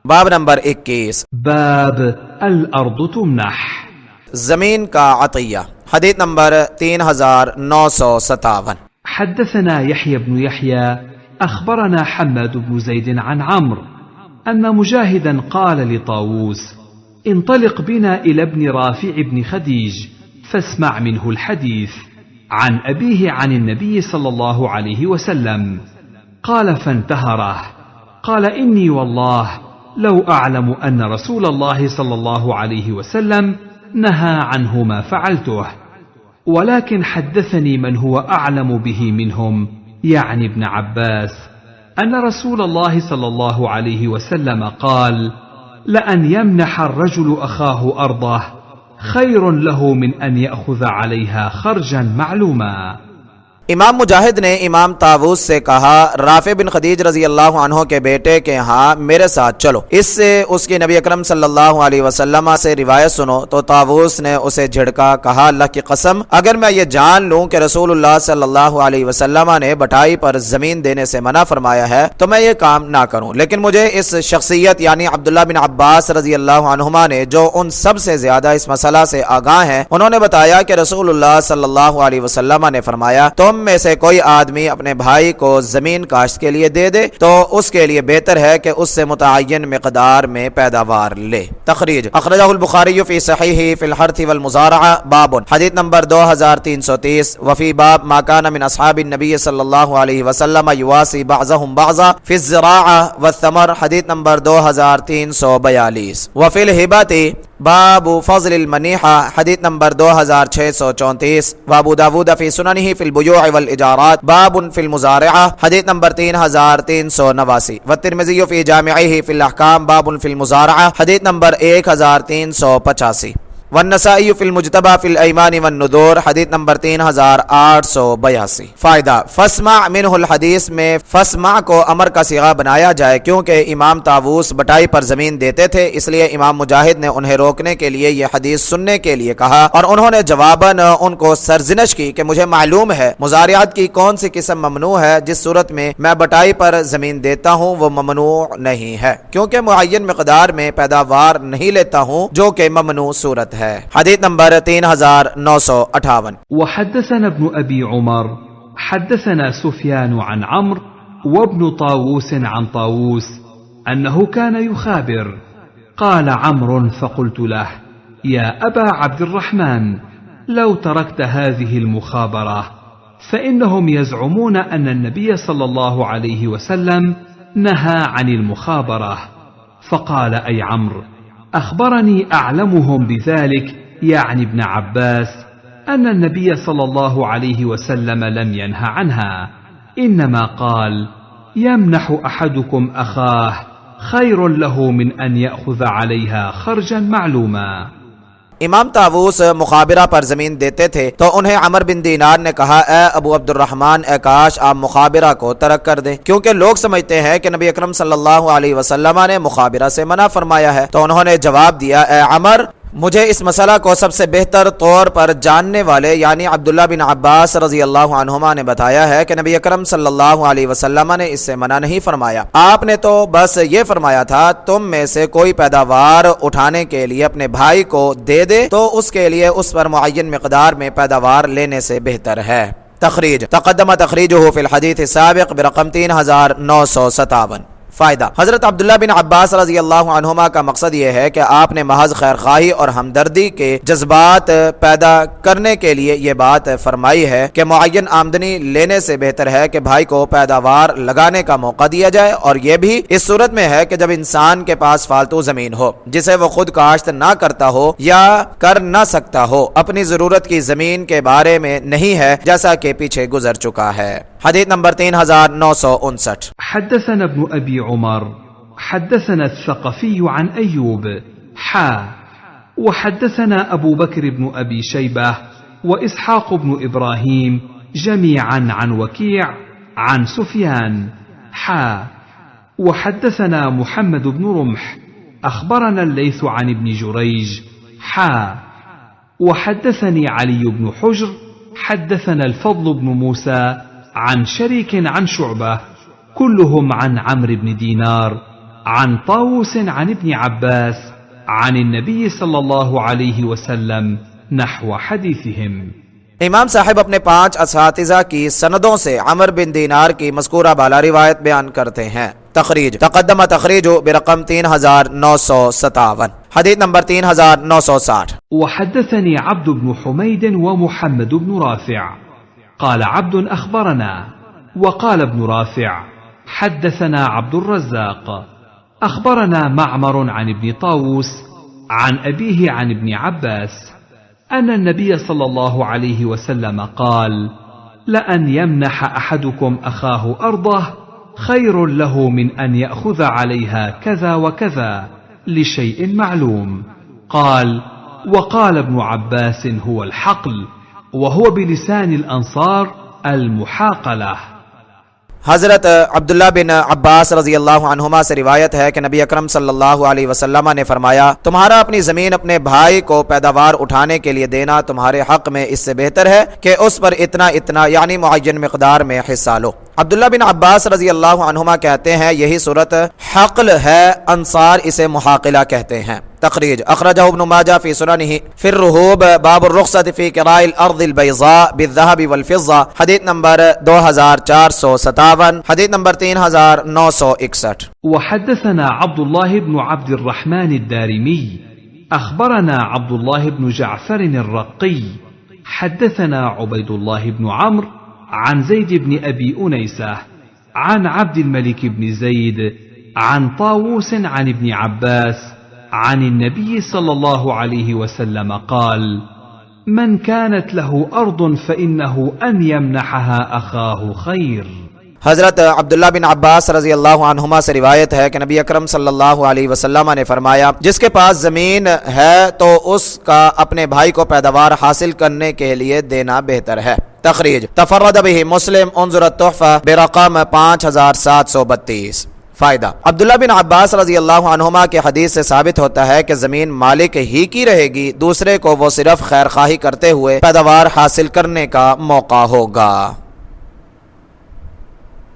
बाब नंबर 21। باب الأرض تمنح. जमीन का अतिया। हदीस नंबर 3957। حدثنا يحيى بن يحيى أخبرنا حماد بن زيد عن عمرو أن مجاهدا قال لطاووس: انطلق بنا إلى ابن رافع بن خديج فاسمع منه الحديث عن أبيه عن النبي صلى الله عليه وسلم. قال فانتهره. قال: إني والله لو أعلم أن رسول الله صلى الله عليه وسلم نهى عنه ما فعلته، ولكن حدثني من هو أعلم به منهم، يعني ابن عباس، أن رسول الله صلى الله عليه وسلم قال: لأن يمنح الرجل أخاه أرضه خير له من أن يأخذ عليها خرجا معلوما. इमाम मुजाहिद ने इमाम तावूस से कहा, राफे बिन खदीज रजी अल्लाह अन्हो के बेटे के यहाँ मेरे साथ चलो, इससे उसकी नबी अकरम सल्लल्लाहु अलैहि वसल्लम से रिवायत सुनो। तो तावूस ने उसे झिड़का, कहा, अल्लाह की कसम, अगर मैं ये जान लूं कि रसूलुल्लाह सल्लल्लाहु अलैहि वसल्लम ने बटाई पर जमीन देने से मना फरमाया है तो मैं ये काम ना करूं। लेकिन मुझे इस शख्सियत यानी अब्दुल्लाह बिन अब्बास रजी अल्लाह अन्हुमा ने, जो उन सब से ज्यादा इस मसला से आगाह हैं, उन्होंने बताया कि रसूलुल्लाह सल्लल्लाहु अलैहि वसल्लम ने फरमाया, तुम में से कोई आदमी अपने भाई को जमीन काश्त के लिए दे दे तो उसके लिए बेहतर है कि उससे मुतअय्यन मिक़दार में पैदावार ले। तखरीज अखरजहुल बुखारी फी सहीही फिल हर्थ वल मुज़ारअ बाबुन। हदीस नंबर 2330। वफी बाब मा कान मिन अस्हाबिन नबी सल्लल्लाहु अलैहि वसल्लम युवासी बअज़हुम बअज़ा फी ज़िराअ वस्समर। हदीस नंबर 2342। वफिल हिबती बाबु फज़लिल मनीहा। हदीस नंबर 2634। वाबू दाऊद फी सुननिही फिल बुयूअ वल इजारात बाबुन फिल मुज़ारअ। हदीस नंबर 3389। व तिर्मिज़ी फी जामिअही फिल अहकाम बाबुन फिल मुज़ारअ। हदीस नंबर 1385। वन्नसाई फिल मुज्तबा फिल ऐमान वन नुदूर। हदीस नंबर 3882। फायदा फस्मा मिनहुल हदीस में फस्मा को अमर का सिगा बनाया जाए क्योंकि इमाम तावूस बटाई पर जमीन देते थे, इसलिए इमाम मुजाहिद ने उन्हें रोकने के लिए यह हदीस सुनने के लिए कहा और उन्होंने जवाबन उनको सरजनश की कि मुझे मालूम है मुजारियात की कौन सी किस्म ममनू है, जिस सूरत में मैं बटाई पर जमीन देता हूँ वो ममनू नहीं है, क्योंकि मुअय्यन मिक़दार में पैदावार नहीं लेता हूँ जो कि ममनू सूरत है। हदीस नंबर 3958। वहद्दसना इब्न अबी उमर हद्दसना सुफयान अन अम्र वब्न तावूस अन तावूस अन्नहु कान युखाबिर। قال عمرو فقلت له: يا أبا عبد الرحمن، لو تركت هذه المخابرة فإنهم يزعمون أن النبي صلى الله عليه وسلم نهى عن المخابرة. فقال: أي عمرو، أخبرني أعلمهم بذلك يعني ابن عباس أن النبي صلى الله عليه وسلم لم ينه عنها، إنما قال: يمنح أحدكم أخاه خير له من أن يأخذ عليها خرجا معلوما। इमाम तावूस मुखाबिरा पर जमीन देते थे तो उन्हें अमर बिन दीनार ने कहा, ए अबू अब्दुर्रहमान, काश आप मुखाबिरा को तरक कर दें, क्योंकि लोग समझते हैं कि नबी अकरम सल्लल्लाहु अलैहि वसल्लम ने मुखाबिरा से मना फरमाया है। तो उन्होंने जवाब दिया, ए अमर, मुझे इस मसला को सबसे बेहतर तौर पर जानने वाले यानी अब्दुल्ला बिन अब्बास रजी अल्लाह अन्हुमा ने बताया है कि नबी अकरम सल्लल्लाहु अलैहि वसल्लम ने इससे मना नहीं फरमाया। आपने तो बस ये फरमाया था, तुम में से कोई पैदावार उठाने के लिए अपने भाई को दे दे तो उसके लिए उस पर मुअय्यन मिक़दार में पैदावार लेने से बेहतर है। तखरीज तक़द्दम तखरीजुहु फिल हदीस साबिक़ बिरक़म 3957। फायदा हजरत अब्दुल्ला बिन अब्बास रजी अल्लाह अन्हुमा का मकसद यह है कि आपने महज खैर खाही और हमदर्दी के जज्बात पैदा करने के लिए ये बात फरमाई है कि मुअय्यन आमदनी लेने से बेहतर है कि भाई को पैदावार लगाने का मौका दिया जाए, और यह भी इस सूरत में है कि जब इंसान के पास फालतू जमीन हो जिसे वो खुद काश्त ना करता हो या कर ना सकता हो, अपनी जरूरत की जमीन के बारे में नहीं है, जैसा कि पीछे गुजर चुका है। हदीस नंबर 3959। हद्दसना इब्न अबी उमर हद्दसना الثقفي عن أيوب وحدثنا أبو بكر بن أبي شيبة وإسحاق بن إبراهيم جميعا عن وكيع عن سفيان وحدثنا محمد بن رمح أخبرنا الليث عن ابن جريج وحدثني علي بن حجر حدثنا الفضل بن موسى عن شريك عن شعبة كلهم عن عمرو بن دينار عن طاووس عن ابن عباس عن النبي صلى الله عليه वसल्लम नहव हदीसिहिम। इमाम साहिब अपने 5 असातिज़ा की सनदों से अमर बिन दीनार की मज़कूरा बाला रिवायत बयान करते हैं। तखरीज तक़द्दम तखरीजु बिरक़म 3957, हदीस नंबर 3960। वहद्दसनी अब्द बन हुमैद व मुहम्मद बन राफ़िअ क़ाल अब्द अख़बरना वक़ाल इब्न राफ़िअ हद्दसना अब्दुर रज़्ज़ाक़ अख़बरना मअमर अन इब्न तावूस अन अबीहि अन इब्न अब्बास أن النبي صلى الله عليه وسلم قال: لأن يمنح أحدكم أخاه أرضه خير له من أن يأخذ عليها كذا وكذا لشيء معلوم. قال: وقال ابن عباس هو الحقل، وهو بلسان الأنصار المحاقلة. हज़रत अब्दुल्ला बिन अब्बास रज़ी अल्लाहु अन्हुमा से रिवायत है कि नबी अकरम सल्लल्लाहु अलैहि वसल्लम ने फरमाया, तुम्हारा अपनी ज़मीन अपने भाई को पैदावार उठाने के लिए देना तुम्हारे हक़ में इससे बेहतर है कि उस पर इतना इतना यानी मुअय्यन मिक़दार में हिस्सा लो। अब्दुल्ला बिन अब्बास रज़ी अल्लाहु अन्हुमा कहते हैं यही सूरत हक़्ल है, अंसार इसे मुहाक़िला कहते हैं। तखरीज अखरजहु इब्न माजा फी सुननिही फिर रुहूब बाब रुख़्सत फी किराइल अर्दिल बैज़ा बिज़्ज़हब वल फ़िज़्ज़ा, हदीस नंबर 2457, हदीस नंबर 3961। वहद्दसना अब्दुल्लाह इब्न अब्दिर्रहमान अद्दारिमी अख़बरना अब्दुल्लाह इब्न जअफ़र अर्रक़ी हद्दसना उबैदुल्लाह इब्न अम्र عن زيد بن أبي أنيسة عن عبد الملك بن زيد عن طاووس عن ابن عباس عن النبي صلى الله عليه وسلم قال: من كانت له أرض فإنه أن يمنحها أخاه خير. हज़रत अब्दुल्ला बिन अब्बास रज़ी अल्लाहु अन्हुमा से रिवायत है कि नबी अकरम सल्लल्लाहु अलैहि वसल्लम ने फरमाया, जिसके पास ज़मीन है तो उसका अपने भाई को पैदावार हासिल करने के लिए देना बेहतर है। तखरीज तफर्रद बिही मुस्लिम उन्ज़ुर तुहफ़ा बिरक़म 5732। फ़ायदा अब्दुल्ला बिन अब्बास रज़ी अल्लाहु अन्हुमा के हदीस से साबित होता है कि ज़मीन मालिक ही की रहेगी, दूसरे को वो सिर्फ खैर ख़ाही करते हुए पैदावार हासिल करने का मौका होगा।